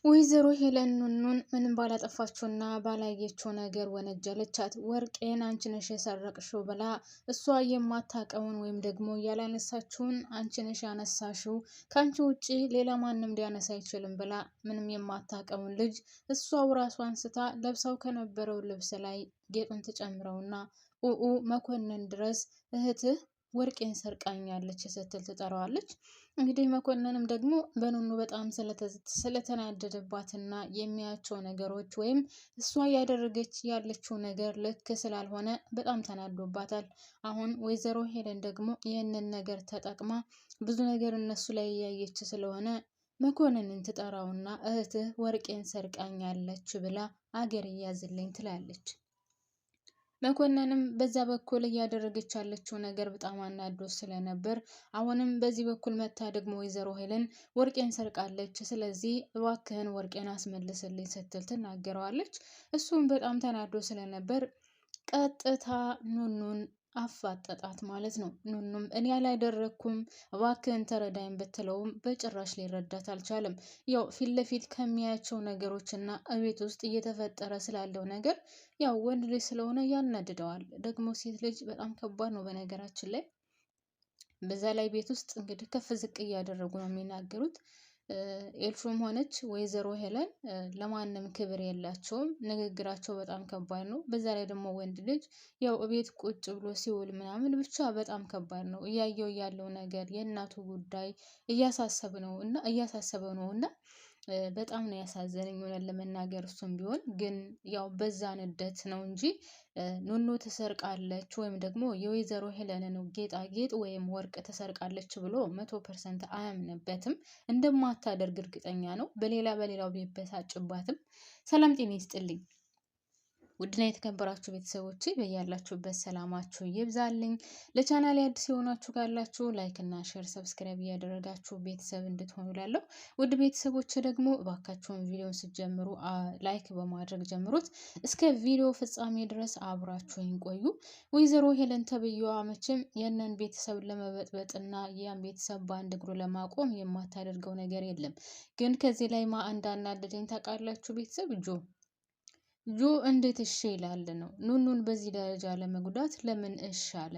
ወይዘሮ ሄለን ኑኑን ምንም ባላጠፋችውና ባላየችው ነገር ወነጀለቻት። ወርቄን አንቺ ነሽ የሰረቅሽው ብላ እሷ የማታውቀውን ወይም ደግሞ ያላነሳችውን አንቺ ነሽ ያነሳሽው ከአንቺ ውጪ ሌላ ማንም ሊያነሳ አይችልም ብላ ምንም የማታውቀውን ልጅ እሷው ራሷ አንስታ ለብሳው ከነበረው ልብስ ላይ ጌጡን ትጨምረውና ኡኡ መኮንን ድረስ እህትህ ወርቄን ሰርቃኛለች ስትል ትጠራዋለች። እንግዲህ መኮንንም ደግሞ በኑኑ በጣም ስለተናደደባትና የሚያቸው ነገሮች ወይም እሷ እያደረገች ያለችው ነገር ልክ ስላልሆነ በጣም ተናዶባታል። አሁን ወይዘሮ ሄለን ደግሞ ይህንን ነገር ተጠቅማ ብዙ ነገር እነሱ ላይ እያየች ስለሆነ መኮንንን ትጠራውና እህትህ ወርቄን ሰርቃኛለች ብላ አገር እያዝልኝ ትላለች። መኮንንም በዛ በኩል እያደረገች ያለችው ነገር በጣም አናዶ ስለነበር አሁንም በዚህ በኩል መታ ደግሞ ወይዘሮ ሄለን ወርቄን ሰርቃለች፣ ስለዚህ እባክህን ወርቄን አስመልስልኝ ስትል ትናገረዋለች። እሱም በጣም ተናዶ ስለነበር ቀጥታ ኑኑን አፋጠጣት ማለት ነው። ኑኑም እኔ ያላደረኩም እባክህን ተረዳኝ ብትለውም በጭራሽ ሊረዳት አልቻለም። ያው ፊት ለፊት ከሚያያቸው ነገሮች እና እቤት ውስጥ እየተፈጠረ ስላለው ነገር ያው ወንድ ልጅ ስለሆነ ያናድደዋል። ደግሞ ሴት ልጅ በጣም ከባድ ነው በነገራችን ላይ። በዛ ላይ ቤት ውስጥ እንግዲህ ከፍ ዝቅ እያደረጉ ነው የሚናገሩት። ኤልሹም ሆነች ወይዘሮ ሄለን ለማንም ክብር የላቸውም። ንግግራቸው በጣም ከባድ ነው። በዛ ላይ ደግሞ ወንድ ልጅ ያው እቤት ቁጭ ብሎ ሲውል ምናምን ብቻ በጣም ከባድ ነው። እያየው ያለው ነገር የእናቱ ጉዳይ እያሳሰበው ነው እና በጣም ነው ያሳዘነኝ ሆነን ለመናገር። እሱም ቢሆን ግን ያው በዛ ንደት ነው እንጂ ኑኑ ትሰርቃለች ወይም ደግሞ የወይዘሮ ሄለንን ጌጣጌጥ ወይም ወርቅ ትሰርቃለች ብሎ 100% አያምንበትም። እንደማታደርግ እርግጠኛ ነው። በሌላው ቢበሳጭባትም። ሰላም ጤና ይስጥልኝ ውድና የተከበራችሁ ቤተሰቦቼ በያላችሁበት ሰላማችሁ ይብዛልኝ። ለቻናሌ አዲስ የሆናችሁ ካላችሁ ላይክ እና ሼር ሰብስክራይብ እያደረጋችሁ ቤተሰብ እንድትሆኑ ላለው ውድ ቤተሰቦች ደግሞ እባካችሁን ቪዲዮን ስትጀምሩ ላይክ በማድረግ ጀምሩት። እስከ ቪዲዮ ፍጻሜ ድረስ አብራችሁን ቆዩ። ወይዘሮ ሄለን ተብዬዋ መቼም የነን ቤተሰብ ለመበጥበጥና ያን ቤተሰብ በአንድ እግሩ ለማቆም የማታደርገው ነገር የለም። ግን ከዚህ ላይ እንዳናደደኝ ታውቃላችሁ ቤተሰብ ጆ እንዴት እሺ ይላል ነው። ኑኑን በዚህ ደረጃ ለመጉዳት ለምን እሺ አለ?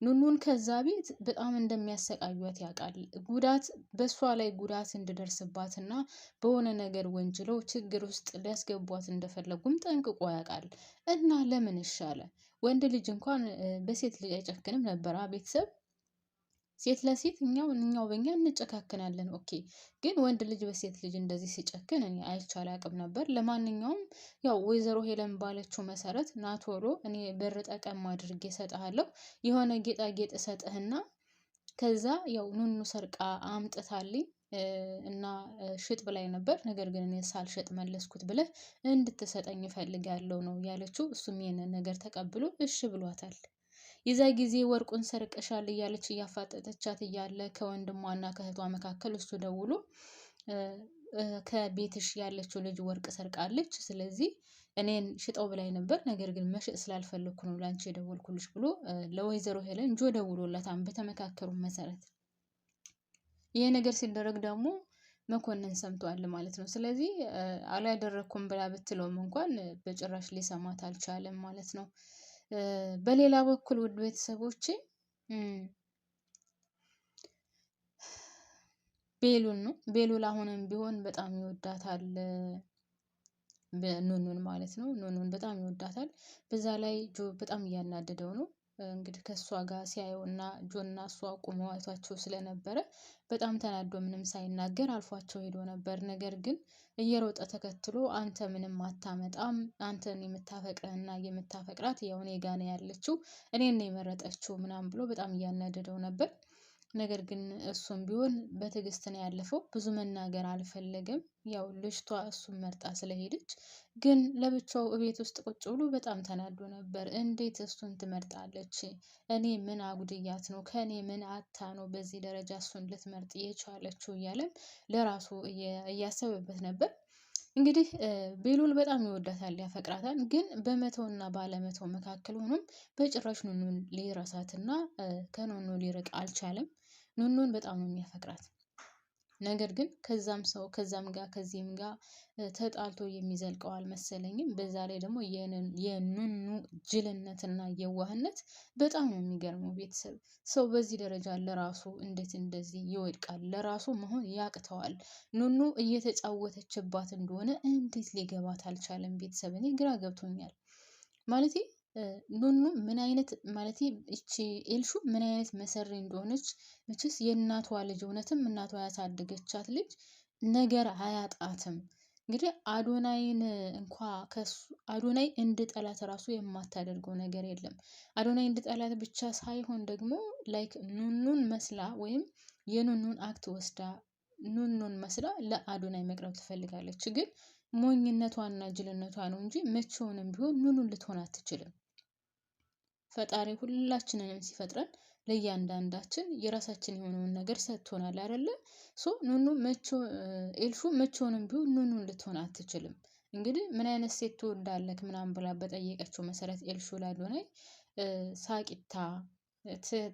ኑኑን ከዛ ቤት በጣም እንደሚያሰቃዩት ያውቃል። ጉዳት በሷ ላይ ጉዳት እንድደርስባትና በሆነ ነገር ወንጅለው ችግር ውስጥ ሊያስገቧት እንደፈለጉም ጠንቅቆ ያውቃል። እና ለምን እሺ አለ? ወንድ ልጅ እንኳን በሴት ልጅ አይጨክንም ነበር ቤተሰብ። ሴት ለሴት እኛው በእኛ እንጨካከናለን። ኦኬ ግን ወንድ ልጅ በሴት ልጅ እንደዚህ ሲጨክን እኔ አይቻል አቅም ነበር። ለማንኛውም ያው ወይዘሮ ሄለን ባለችው መሰረት ናቶሎ እኔ ብር ጠቀም አድርጌ እሰጥሃለሁ፣ የሆነ ጌጣጌጥ እሰጥህና ከዛ ያው ኑኑ ሰርቃ አምጥታልኝ እና ሽጥ ብላኝ ነበር፣ ነገር ግን እኔ ሳልሸጥ መለስኩት ብለህ እንድትሰጠኝ እፈልጋለሁ ነው ያለችው። እሱም ይሄንን ነገር ተቀብሎ እሺ ብሏታል። የዛ ጊዜ ወርቁን ሰርቀሻል እያለች እያፋጠጠቻት እያለ ከወንድሟና ከእህቷ መካከል እሱ ደውሎ ከቤትሽ ያለችው ልጅ ወርቅ ሰርቃለች፣ ስለዚህ እኔን ሽጠው ብላኝ ነበር፣ ነገር ግን መሸጥ ስላልፈለኩ ነው ላንቺ የደወልኩልሽ ብሎ ለወይዘሮ ሄለን ደውሎላታል በተመካከሩ መሰረት። ይሄ ነገር ሲደረግ ደግሞ መኮንን ሰምቷል ማለት ነው። ስለዚህ አላደረኩም ብላ ብትለውም እንኳን በጭራሽ ሊሰማት አልቻለም ማለት ነው። በሌላ በኩል ውድ ቤተሰቦቼ ቤሉል አሁንም ቢሆን በጣም ይወዳታል ኑኑን ማለት ነው። ኑኑን በጣም ይወዳታል። በዛ ላይ ጆ በጣም እያናደደው ነው እንግዲህ ከእሷ ጋር ሲያየውና ጆና እሷ ቁመው አይቷቸው ስለነበረ በጣም ተናዶ ምንም ሳይናገር አልፏቸው ሄዶ ነበር። ነገር ግን እየሮጠ ተከትሎ አንተ ምንም አታመጣም፣ አንተን የምታፈቅረህና የምታፈቅራት ያው እኔ ጋ ነው ያለችው፣ እኔን ነው የመረጠችው ምናምን ብሎ በጣም እያናደደው ነበር። ነገር ግን እሱም ቢሆን በትዕግስት ነው ያለፈው። ብዙ መናገር አልፈለገም። ያው ልጅቷ እሱን መርጣ ስለሄደች፣ ግን ለብቻው እቤት ውስጥ ቁጭ ብሎ በጣም ተናዶ ነበር። እንዴት እሱን ትመርጣለች? እኔ ምን አጉድያት ነው? ከኔ ምን አታ ነው በዚህ ደረጃ እሱን ልትመርጥ የቻለችው? እያለም ለራሱ እያሰበበት ነበር። እንግዲህ ቤሉል በጣም ይወዳታል፣ ያፈቅራታል። ግን በመተውና ባለመተው መካከል ሆኖም በጭራሽ ኑኑን ሊረሳትና ከኑኑ ሊርቅ አልቻለም። ኑኑን በጣም ነው የሚያፈቅራት። ነገር ግን ከዛም ሰው ከዛም ጋር ከዚህም ጋር ተጣልቶ የሚዘልቀው አልመሰለኝም። በዛ ላይ ደግሞ የኑኑ ጅልነትና የዋህነት በጣም ነው የሚገርመው። ቤተሰብ ሰው በዚህ ደረጃ ለራሱ እንዴት እንደዚህ ይወድቃል? ለራሱ መሆን ያቅተዋል። ኑኑ እየተጫወተችባት እንደሆነ እንዴት ሊገባት አልቻለም? ቤተሰብ እኔ ግራ ገብቶኛል። ማለቴ ኑኑ ምን አይነት ማለቴ እቺ ኤልሹ ምን አይነት መሰሪ እንደሆነች መቼስ የእናቷ ልጅ እውነትም እናቷ ያሳደገቻት ልጅ ነገር አያጣትም። እንግዲህ አዶናይን እንኳ ከሱ አዶናይ እንድጠላት ራሱ የማታደርገው ነገር የለም። አዶናይ እንድጠላት ብቻ ሳይሆን ደግሞ ላይክ ኑኑን መስላ ወይም የኑኑን አክት ወስዳ ኑኑን መስላ ለአዶናይ መቅረብ ትፈልጋለች። ግን ሞኝነቷና ጅልነቷ ነው እንጂ መቼውንም ቢሆን ኑኑን ልትሆን አትችልም። ፈጣሪ ሁላችንንም ሲፈጥረን ለእያንዳንዳችን የራሳችን የሆነውን ነገር ሰጥቶናል አይደለ? ሶ ኑኑ ኤልሹ መቼውንም ቢሆን ኑኑን ልትሆን አትችልም። እንግዲህ ምን አይነት ሴት ትወዳለህ ምናምን ብላ በጠየቀችው መሰረት ኤልሹ ላዶናይ ሳቂታ፣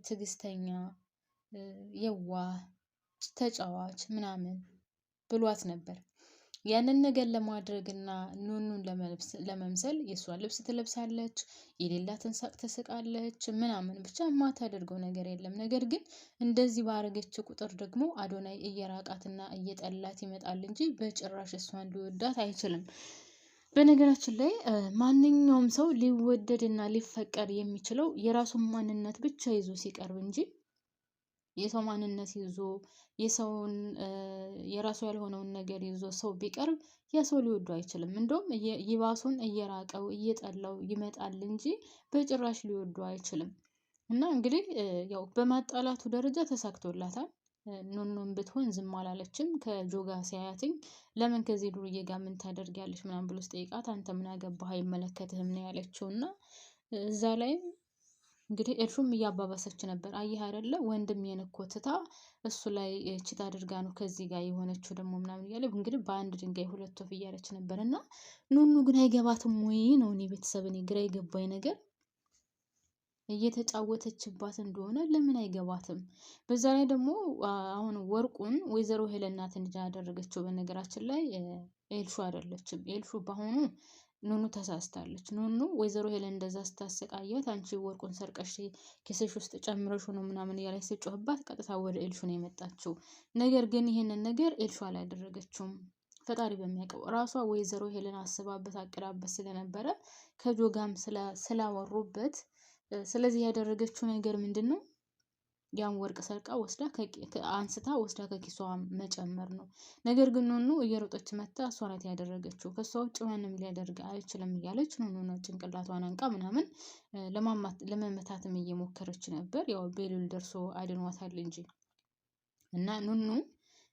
ትዕግስተኛ፣ የዋህ፣ ተጫዋች ምናምን ብሏት ነበር። ያንን ነገር ለማድረግና ኑኑን ለመምሰል የእሷን ልብስ ትለብሳለች፣ የሌላትን ሳቅ ትስቃለች ምናምን ብቻ የማታደርገው ነገር የለም። ነገር ግን እንደዚህ ባረገች ቁጥር ደግሞ አዶናይ እየራቃትና እየጠላት ይመጣል እንጂ በጭራሽ እሷን ሊወዳት አይችልም። በነገራችን ላይ ማንኛውም ሰው ሊወደድና ሊፈቀር የሚችለው የራሱን ማንነት ብቻ ይዞ ሲቀርብ እንጂ የሰው ማንነት ይዞ የሰውን የራሱ ያልሆነውን ነገር ይዞ ሰው ቢቀርብ ያ ሰው ሊወዱ አይችልም። እንደውም ይባሱን እየራቀው እየጠላው ይመጣል እንጂ በጭራሽ ሊወዱ አይችልም። እና እንግዲህ ያው በማጣላቱ ደረጃ ተሳክቶላታል። ኑኑም ብትሆን ዝም አላለችም። ከጆጋ ሲያያትኝ ለምን ከዚህ ዱርዬ ጋር ምን ታደርጊያለሽ ምናምን ብሎ ስጠይቃት አንተ ምን አገባህ አይመለከትህም ነው ያለችው። እና እዛ ላይም እንግዲህ ኤልሹም እያባባሰች ነበር። አየህ አይደለ ወንድሜን እኮ ትታ እሱ ላይ ቺት አድርጋ ነው ከዚህ ጋር የሆነችው ደግሞ ምናምን እያለ እንግዲህ በአንድ ድንጋይ ሁለት ወፍ እያለች ነበር። እና ኑኑ ግን አይገባትም ወይ ነው እኔ ቤተሰብ እኔ ግራ የገባኝ ነገር እየተጫወተችባት እንደሆነ ለምን አይገባትም? በዛ ላይ ደግሞ አሁን ወርቁን ወይዘሮ ሄለን ናት እንጂ ያደረገችው በነገራችን ላይ ኤልሹ አይደለችም። ኤልሹ በአሁኑ ኑኑ ተሳስታለች። ኑኑ ወይዘሮ ሄለን እንደዛ ስታሰቃያት አንቺ ወርቁን ሰርቀሽ ኪስሽ ውስጥ ጨምረሽ ነው ምናምን እያለች ስጮህባት ቀጥታ ወደ ኤልሹ ነው የመጣችው። ነገር ግን ይሄንን ነገር ኤልሹ አላደረገችውም። ፈጣሪ በሚያውቀው ራሷ ወይዘሮ ሄለን አስባበት አቅዳበት ስለነበረ ከጆጋም ስላወሩበት ስለዚህ ያደረገችው ነገር ምንድነው? ያን ወርቅ ሰርቃ ወስዳ አንስታ ወስዳ ከኪሷ መጨመር ነው። ነገር ግን ኑኑ እየሮጠች መታ እሷ ናት ያደረገችው ከሷ ውጭ ማንም ሊያደርግ አይችልም እያለች ኑኑ ነው ጭንቅላቷን አንቃ ምናምን ለመመታትም እየሞከረች ነበር። ያው ቤሉል ደርሶ አድኗታል እንጂ እና ኑኑ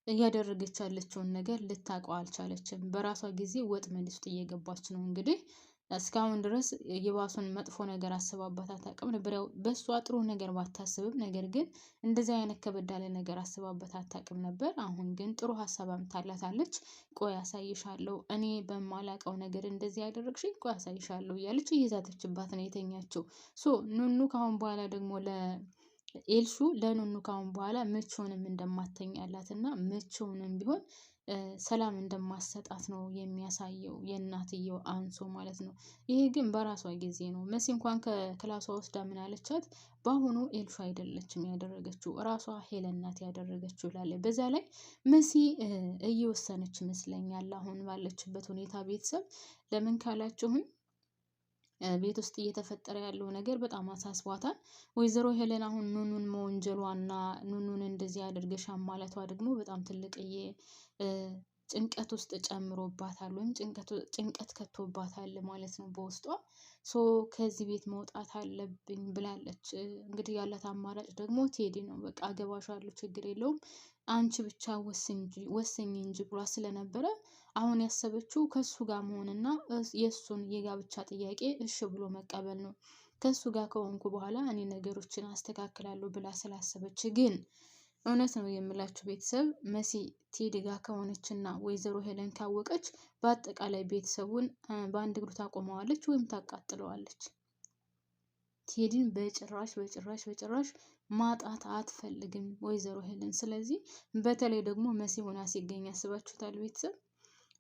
እያደረገች ያለችውን ነገር ልታውቀው አልቻለችም። በራሷ ጊዜ ወጥመድ ውስጥ እየገባች ነው። እንግዲህ እስካሁን ድረስ የባሱን መጥፎ ነገር አስባባት አታውቅም ነበር። ያው በሷ ጥሩ ነገር ባታስብም ነገር ግን እንደዚህ አይነት ከበድ ያለ ነገር አስባበት አታውቅም ነበር። አሁን ግን ጥሩ ሀሳብ አምታላታለች። ቆይ አሳይሻለሁ፣ እኔ በማላውቀው ነገር እንደዚህ ያደረግሽኝ ቆይ አሳይሻለሁ እያለች እየዛተችባት ነው የተኛችው። ሶ ኑኑ ካሁን በኋላ ደግሞ ኤልሹ ለኑኑ ካሁን በኋላ መቼውንም እንደማተኛላት እና መቼውንም ቢሆን ሰላም እንደማሰጣት ነው የሚያሳየው የእናትየው አንሶ ማለት ነው። ይሄ ግን በራሷ ጊዜ ነው። መሲ እንኳን ከክላሷ ወስዳ ምን አለቻት? በአሁኑ ኤልሹ አይደለችም ያደረገችው ራሷ ሄለን ናት ያደረገችው ላለች። በዛ ላይ መሲ እየወሰነች ይመስለኛል አሁን ባለችበት ሁኔታ። ቤተሰብ ለምን ካላችሁም ቤት ውስጥ እየተፈጠረ ያለው ነገር በጣም አሳስቧታል። ወይዘሮ ሄለን አሁን ኑኑን መወንጀሏና ኑኑን እንደዚህ አድርገሻል ማለቷ ደግሞ በጣም ትልቅዬ ጭንቀት ውስጥ ጨምሮባታል ወይም ጭንቀት ከቶባታል ማለት ነው በውስጧ። ሶ ከዚህ ቤት መውጣት አለብኝ ብላለች። እንግዲህ ያላት አማራጭ ደግሞ ቴዲ ነው። በቃ አገባሻለሁ ችግር የለውም አንቺ ብቻ ወስኝ እንጂ ብሏ ስለነበረ አሁን ያሰበችው ከሱ ጋር መሆንና የእሱን የጋብቻ ጥያቄ እሺ ብሎ መቀበል ነው። ከሱ ጋር ከሆንኩ በኋላ እኔ ነገሮችን አስተካክላለሁ ብላ ስላሰበች ግን እውነት ነው የምላችሁ ቤተሰብ መሲ ቴዲ ጋር ከሆነችና ወይዘሮ ሄለን ካወቀች በአጠቃላይ ቤተሰቡን በአንድ እግሩ ታቆመዋለች ወይም ታቃጥለዋለች። ቴዲን በጭራሽ በጭራሽ በጭራሽ ማጣት አትፈልግም ወይዘሮ ሄለን። ስለዚህ በተለይ ደግሞ መሲ ሆና ሲገኝ ያስባችሁታል ቤተሰብ?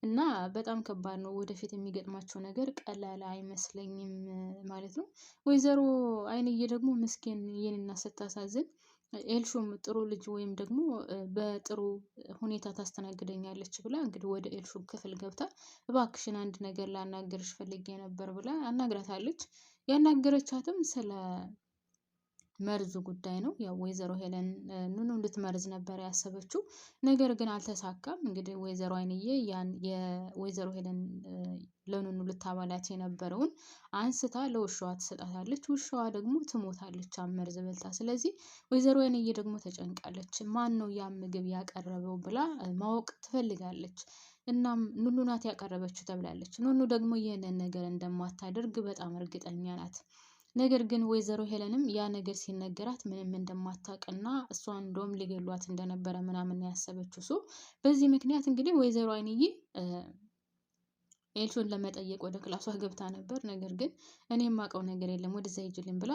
እና በጣም ከባድ ነው። ወደፊት የሚገጥማቸው ነገር ቀላል አይመስለኝም ማለት ነው። ወይዘሮ አይንዬ ደግሞ ምስኪን የኔና ስታሳዝን ኤልሹም ጥሩ ልጅ ወይም ደግሞ በጥሩ ሁኔታ ታስተናግደኛለች ብላ እንግዲህ ወደ ኤልሹ ክፍል ገብታ እባክሽን አንድ ነገር ላናግርሽ ፈልጌ ነበር ብላ አናግራታለች። ያናገረቻትም ስለ መርዙ ጉዳይ ነው። ያው ወይዘሮ ሄለን ኑኑ እንድትመርዝ ነበር ያሰበችው፣ ነገር ግን አልተሳካም። እንግዲህ ወይዘሮ አይንዬ ያን የወይዘሮ ሄለን ለኑኑ ልታባላት የነበረውን አንስታ ለውሻዋ ትሰጣታለች። ውሻዋ ደግሞ ትሞታለች መርዝ በልታ። ስለዚህ ወይዘሮ አይንዬ ደግሞ ተጨንቃለች። ማን ነው ያ ምግብ ያቀረበው ብላ ማወቅ ትፈልጋለች። እናም ኑኑ ናት ያቀረበችው ተብላለች። ኑኑ ደግሞ ይህንን ነገር እንደማታደርግ በጣም እርግጠኛ ናት። ነገር ግን ወይዘሮ ሄለንም ያ ነገር ሲነገራት ምንም እንደማታውቅና እሷን እንደውም ሊገሏት እንደነበረ ምናምን ያሰበችው ሰው። በዚህ ምክንያት እንግዲህ ወይዘሮ አይንዬ ኤልሹን ለመጠየቅ ወደ ክላሷ ገብታ ነበር። ነገር ግን እኔ የማውቀው ነገር የለም ወደዛ ሂጂልኝ ብላ